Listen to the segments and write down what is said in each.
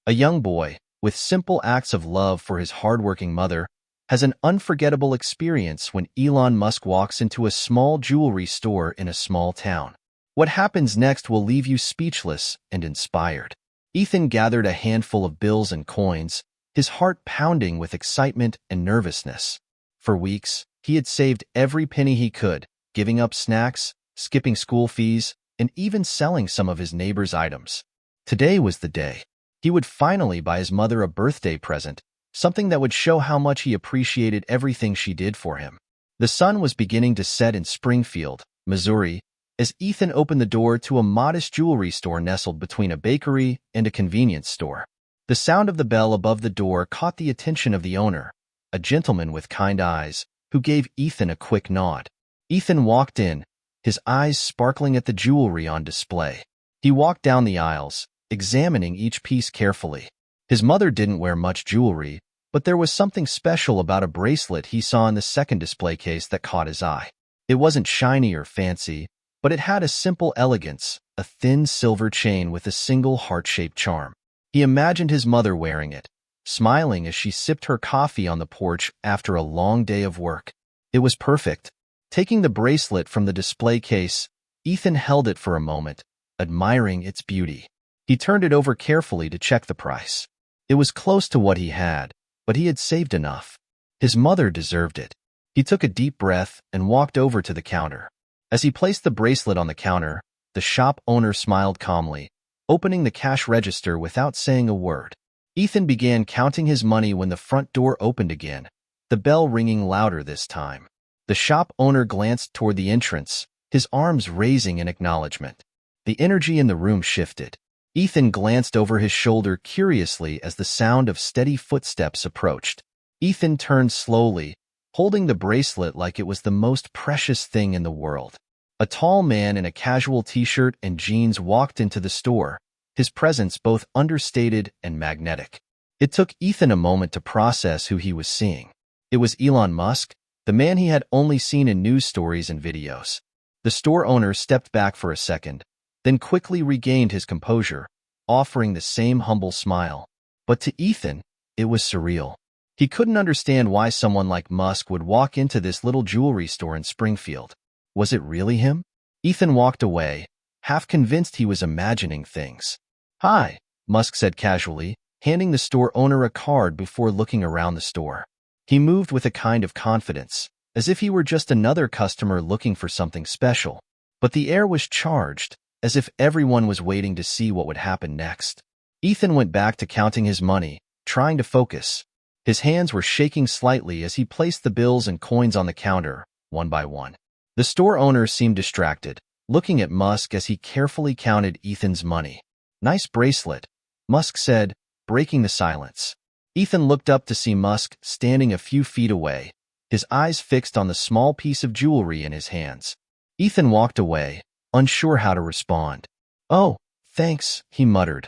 A young boy, with simple acts of love for his hardworking mother, has an unforgettable experience when Elon Musk walks into a small jewelry store in a small town. What happens next will leave you speechless and inspired. Ethan gathered a handful of bills and coins, his heart pounding with excitement and nervousness. For weeks, he had saved every penny he could, giving up snacks, skipping school fees, and even selling some of his neighbors' items. Today was the day. He would finally buy his mother a birthday present, something that would show how much he appreciated everything she did for him. The sun was beginning to set in Springfield, Missouri, as Ethan opened the door to a modest jewelry store nestled between a bakery and a convenience store. The sound of the bell above the door caught the attention of the owner, a gentleman with kind eyes, who gave Ethan a quick nod. Ethan walked in, his eyes sparkling at the jewelry on display. He walked down the aisles, examining each piece carefully. His mother didn't wear much jewelry, but there was something special about a bracelet he saw in the second display case that caught his eye. It wasn't shiny or fancy, but it had a simple elegance, a thin silver chain with a single heart-shaped charm. He imagined his mother wearing it, smiling as she sipped her coffee on the porch after a long day of work. It was perfect. Taking the bracelet from the display case, Ethan held it for a moment, admiring its beauty. He turned it over carefully to check the price. It was close to what he had, but he had saved enough. His mother deserved it. He took a deep breath and walked over to the counter. As he placed the bracelet on the counter, the shop owner smiled calmly, opening the cash register without saying a word. Ethan began counting his money when the front door opened again, the bell ringing louder this time. The shop owner glanced toward the entrance, his arms raising in acknowledgement. The energy in the room shifted. Ethan glanced over his shoulder curiously as the sound of steady footsteps approached. Ethan turned slowly, holding the bracelet like it was the most precious thing in the world. A tall man in a casual t-shirt and jeans walked into the store, his presence both understated and magnetic. It took Ethan a moment to process who he was seeing. It was Elon Musk, the man he had only seen in news stories and videos. The store owner stepped back for a second, then quickly regained his composure, offering the same humble smile. But to Ethan, it was surreal. He couldn't understand why someone like Musk would walk into this little jewelry store in Springfield. Was it really him? Ethan walked away, half convinced he was imagining things. "Hi," Musk said casually, handing the store owner a card before looking around the store. He moved with a kind of confidence, as if he were just another customer looking for something special. But the air was charged, as if everyone was waiting to see what would happen next. Ethan went back to counting his money, trying to focus. His hands were shaking slightly as he placed the bills and coins on the counter, one by one. The store owner seemed distracted, looking at Musk as he carefully counted Ethan's money. "Nice bracelet," Musk said, breaking the silence. Ethan looked up to see Musk standing a few feet away, his eyes fixed on the small piece of jewelry in his hands. Ethan walked away, unsure how to respond. "Oh, thanks," he muttered,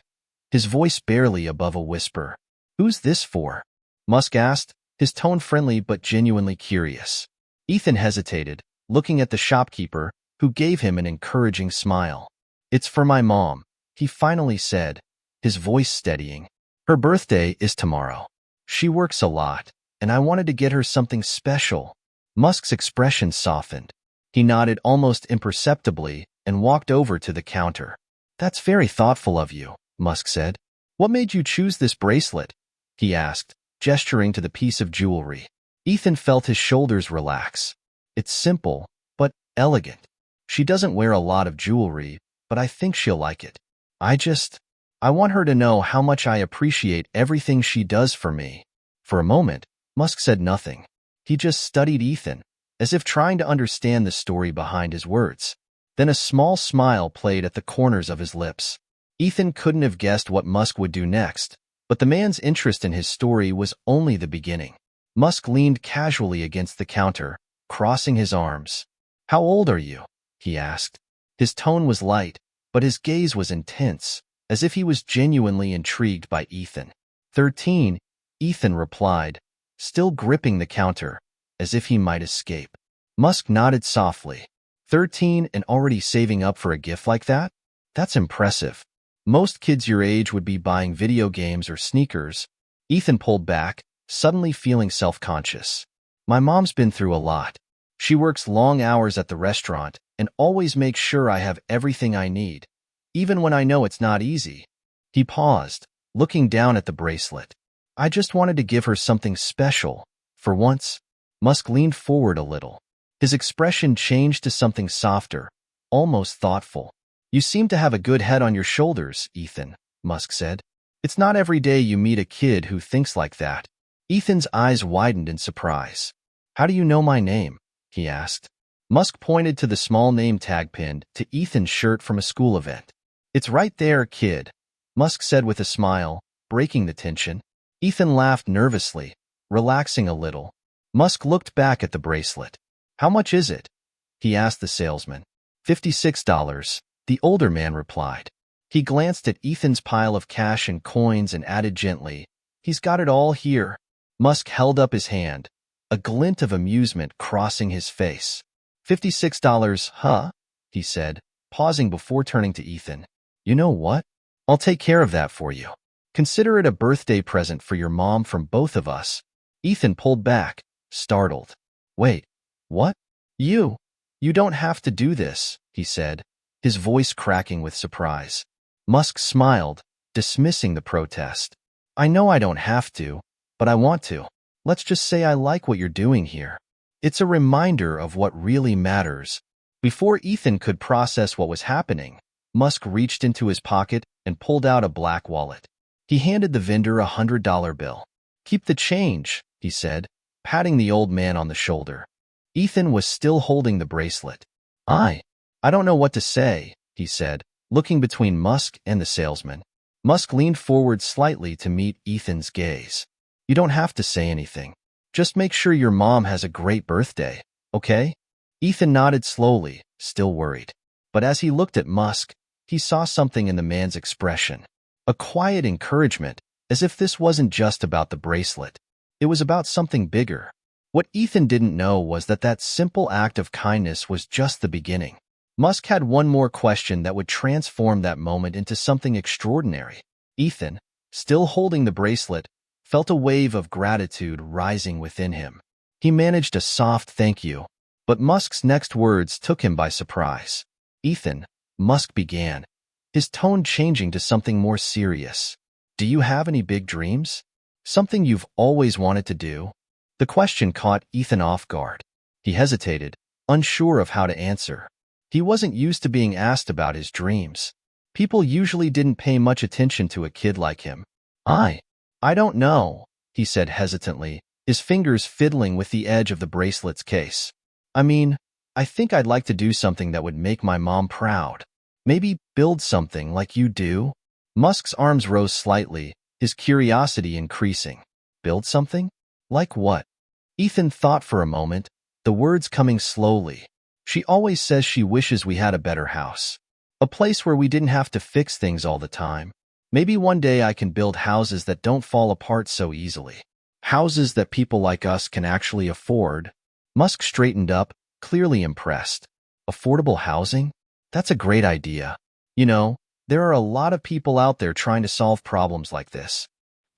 his voice barely above a whisper. "Who's this for?" Musk asked, his tone friendly but genuinely curious. Ethan hesitated, looking at the shopkeeper, who gave him an encouraging smile. "It's for my mom," he finally said, his voice steadying. "Her birthday is tomorrow. She works a lot, and I wanted to get her something special." Musk's expression softened. He nodded almost imperceptibly and walked over to the counter. "That's very thoughtful of you," Musk said. "What made you choose this bracelet?" he asked, gesturing to the piece of jewelry. Ethan felt his shoulders relax. "It's simple, but elegant. She doesn't wear a lot of jewelry, but I think she'll like it. I want her to know how much I appreciate everything she does for me." For a moment, Musk said nothing. He just studied Ethan, as if trying to understand the story behind his words. Then a small smile played at the corners of his lips. Ethan couldn't have guessed what Musk would do next, but the man's interest in his story was only the beginning. Musk leaned casually against the counter, crossing his arms. "How old are you?" he asked. His tone was light, but his gaze was intense, as if he was genuinely intrigued by Ethan. 13, Ethan replied, still gripping the counter, as if he might escape. Musk nodded softly. 13 and already saving up for a gift like that? That's impressive. Most kids your age would be buying video games or sneakers. Ethan pulled back, suddenly feeling self-conscious. My mom's been through a lot. She works long hours at the restaurant and always makes sure I have everything I need, even when I know it's not easy. He paused, looking down at the bracelet. I just wanted to give her something special. For once, Musk leaned forward a little. His expression changed to something softer, almost thoughtful. You seem to have a good head on your shoulders, Ethan, Musk said. It's not every day you meet a kid who thinks like that. Ethan's eyes widened in surprise. How do you know my name? He asked. Musk pointed to the small name tag pinned to Ethan's shirt from a school event. It's right there, kid, Musk said with a smile, breaking the tension. Ethan laughed nervously, relaxing a little. Musk looked back at the bracelet. How much is it? He asked the salesman. $56, the older man replied. He glanced at Ethan's pile of cash and coins and added gently, He's got it all here. Musk held up his hand, a glint of amusement crossing his face. $56, huh? He said, pausing before turning to Ethan. You know what? I'll take care of that for you. Consider it a birthday present for your mom from both of us. Ethan pulled back, startled. Wait, what? You don't have to do this, he said, his voice cracking with surprise. Musk smiled, dismissing the protest. I know I don't have to, but I want to. Let's just say I like what you're doing here. It's a reminder of what really matters. Before Ethan could process what was happening, Musk reached into his pocket and pulled out a black wallet. He handed the vendor a $100 bill. Keep the change, he said, patting the old man on the shoulder. Ethan was still holding the bracelet. I don't know what to say, he said, looking between Musk and the salesman. Musk leaned forward slightly to meet Ethan's gaze. You don't have to say anything. Just make sure your mom has a great birthday, okay? Ethan nodded slowly, still worried. But as he looked at Musk, he saw something in the man's expression. A quiet encouragement, as if this wasn't just about the bracelet. It was about something bigger. What Ethan didn't know was that simple act of kindness was just the beginning. Musk had one more question that would transform that moment into something extraordinary. Ethan, still holding the bracelet, felt a wave of gratitude rising within him. He managed a soft thank you, but Musk's next words took him by surprise. Ethan, Musk began, his tone changing to something more serious. Do you have any big dreams? Something you've always wanted to do? The question caught Ethan off guard. He hesitated, unsure of how to answer. He wasn't used to being asked about his dreams. People usually didn't pay much attention to a kid like him. I don't know, he said hesitantly, his fingers fiddling with the edge of the bracelet's case. I mean, I think I'd like to do something that would make my mom proud. Maybe build something like you do? Musk's arms rose slightly, his curiosity increasing. Build something? Like what? Ethan thought for a moment, the words coming slowly. She always says she wishes we had a better house. A place where we didn't have to fix things all the time. Maybe one day I can build houses that don't fall apart so easily. Houses that people like us can actually afford. Musk straightened up, clearly impressed. Affordable housing? That's a great idea. You know, there are a lot of people out there trying to solve problems like this.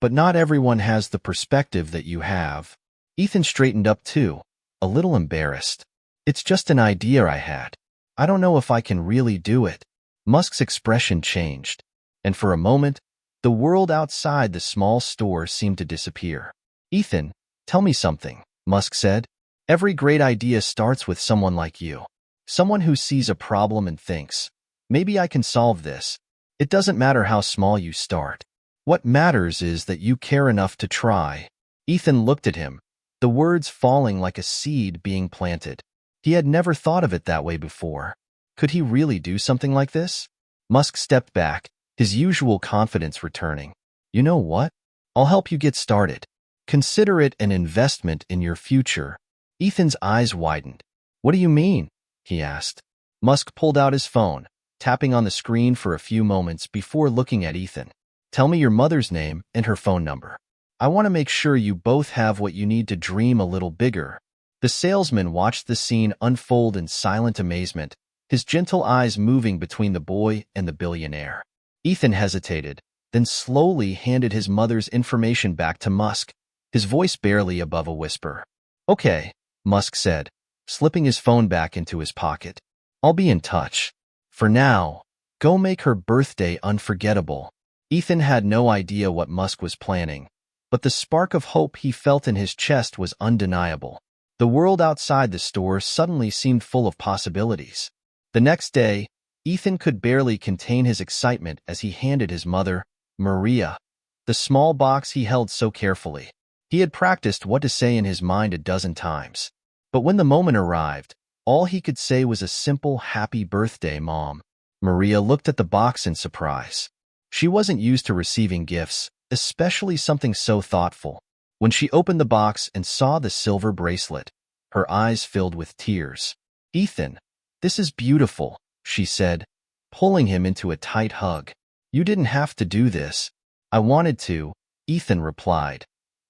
But not everyone has the perspective that you have. Ethan straightened up too, a little embarrassed. It's just an idea I had. I don't know if I can really do it. Musk's expression changed, and for a moment, the world outside the small store seemed to disappear. Ethan, tell me something, Musk said. Every great idea starts with someone like you. Someone who sees a problem and thinks, maybe I can solve this. It doesn't matter how small you start. What matters is that you care enough to try. Ethan looked at him, the words falling like a seed being planted. He had never thought of it that way before. Could he really do something like this? Musk stepped back, his usual confidence returning. You know what? I'll help you get started. Consider it an investment in your future. Ethan's eyes widened. What do you mean? He asked. Musk pulled out his phone, tapping on the screen for a few moments before looking at Ethan. Tell me your mother's name and her phone number. I want to make sure you both have what you need to dream a little bigger. The salesman watched the scene unfold in silent amazement, his gentle eyes moving between the boy and the billionaire. Ethan hesitated, then slowly handed his mother's information back to Musk, his voice barely above a whisper. "Okay," Musk said, slipping his phone back into his pocket. "I'll be in touch. For now, go make her birthday unforgettable." Ethan had no idea what Musk was planning, but the spark of hope he felt in his chest was undeniable. The world outside the store suddenly seemed full of possibilities. The next day, Ethan could barely contain his excitement as he handed his mother, Maria, the small box he held so carefully. He had practiced what to say in his mind a dozen times. But when the moment arrived, all he could say was a simple "Happy birthday, Mom." Maria looked at the box in surprise. She wasn't used to receiving gifts, especially something so thoughtful. When she opened the box and saw the silver bracelet, her eyes filled with tears. "Ethan, this is beautiful," she said, pulling him into a tight hug. "You didn't have to do this." "I wanted to," Ethan replied,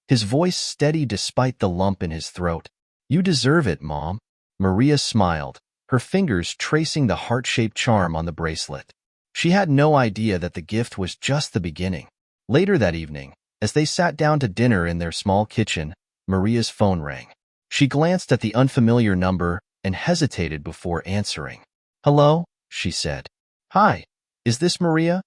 his voice steady despite the lump in his throat. "You deserve it, Mom." Maria smiled, her fingers tracing the heart-shaped charm on the bracelet. She had no idea that the gift was just the beginning. Later that evening, as they sat down to dinner in their small kitchen, Maria's phone rang. She glanced at the unfamiliar number and hesitated before answering. "Hello?" she said. "Hi, is this Maria?"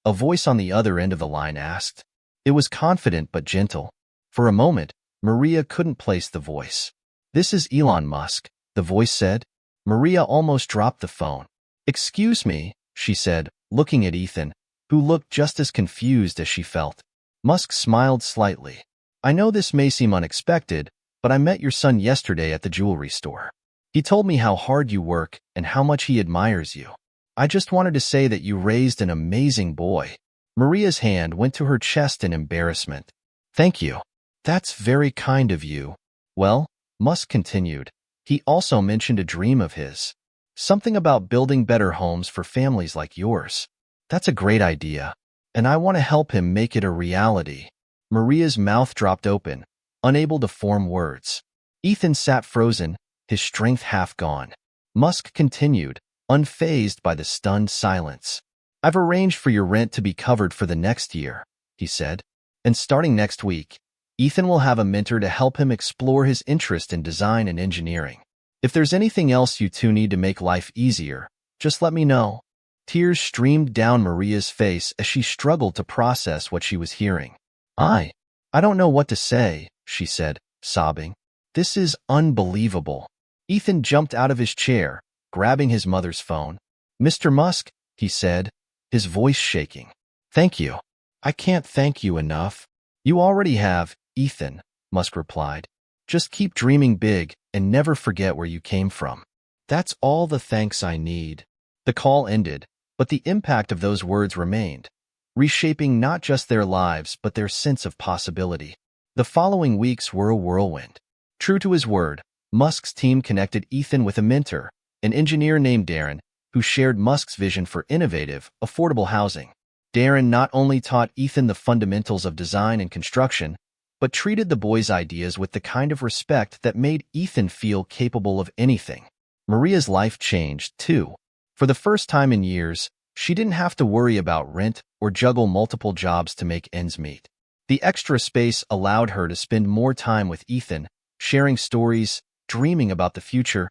a voice on the other end of the line asked. It was confident but gentle. For a moment, Maria couldn't place the voice. "This is Elon Musk," the voice said. Maria almost dropped the phone. "Excuse me," she said, looking at Ethan, who looked just as confused as she felt. Musk smiled slightly. "I know this may seem unexpected, but I met your son yesterday at the jewelry store. He told me how hard you work and how much he admires you. I just wanted to say that you raised an amazing boy." Maria's hand went to her chest in embarrassment. "Thank you. That's very kind of you." "Well," Musk continued, "he also mentioned a dream of his. Something about building better homes for families like yours. That's a great idea, and I want to help him make it a reality." Maria's mouth dropped open, unable to form words. Ethan sat frozen, his strength half gone. Musk continued, unfazed by the stunned silence. "I've arranged for your rent to be covered for the next year," he said. "And starting next week, Ethan will have a mentor to help him explore his interest in design and engineering. If there's anything else you two need to make life easier, just let me know." Tears streamed down Maria's face as she struggled to process what she was hearing. I don't know what to say," she said, sobbing. "This is unbelievable." Ethan jumped out of his chair, grabbing his mother's phone. "Mr. Musk," he said, his voice shaking. "Thank you. I can't thank you enough." "You already have, Ethan," Musk replied. "Just keep dreaming big and never forget where you came from. That's all the thanks I need." The call ended, but the impact of those words remained, reshaping not just their lives but their sense of possibility. The following weeks were a whirlwind. True to his word, Musk's team connected Ethan with a mentor, an engineer named Darren, who shared Musk's vision for innovative, affordable housing. Darren not only taught Ethan the fundamentals of design and construction, but treated the boy's ideas with the kind of respect that made Ethan feel capable of anything. Maria's life changed, too. For the first time in years, she didn't have to worry about rent or juggle multiple jobs to make ends meet. The extra space allowed her to spend more time with Ethan, sharing stories, dreaming about the future,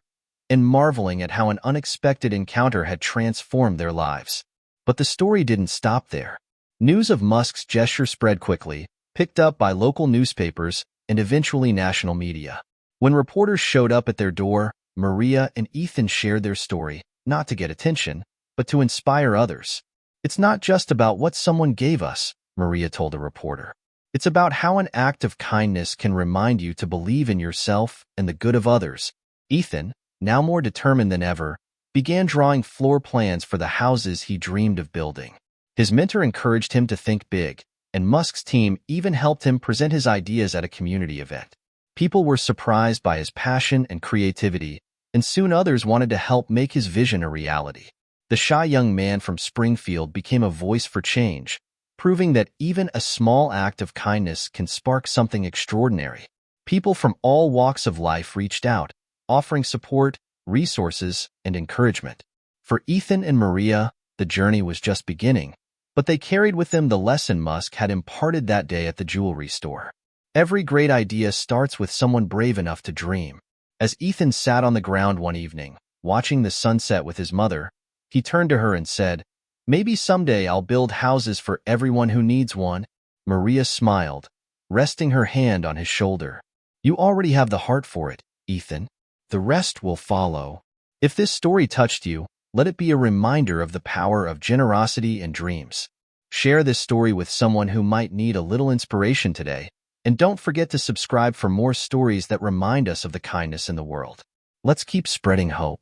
and marveling at how an unexpected encounter had transformed their lives. But the story didn't stop there. News of Musk's gesture spread quickly, picked up by local newspapers and eventually national media. When reporters showed up at their door, Maria and Ethan shared their story, not to get attention, but to inspire others. "It's not just about what someone gave us," Maria told a reporter. "It's about how an act of kindness can remind you to believe in yourself and the good of others." Ethan, now more determined than ever, began drawing floor plans for the houses he dreamed of building. His mentor encouraged him to think big, and Musk's team even helped him present his ideas at a community event. People were surprised by his passion and creativity, and soon others wanted to help make his vision a reality. The shy young man from Springfield became a voice for change, proving that even a small act of kindness can spark something extraordinary. People from all walks of life reached out, offering support, resources, and encouragement. For Ethan and Maria, the journey was just beginning, but they carried with them the lesson Musk had imparted that day at the jewelry store. Every great idea starts with someone brave enough to dream. As Ethan sat on the ground one evening, watching the sunset with his mother, he turned to her and said, "Maybe someday I'll build houses for everyone who needs one." Maria smiled, resting her hand on his shoulder. "You already have the heart for it, Ethan. The rest will follow." If this story touched you, let it be a reminder of the power of generosity and dreams. Share this story with someone who might need a little inspiration today, and don't forget to subscribe for more stories that remind us of the kindness in the world. Let's keep spreading hope.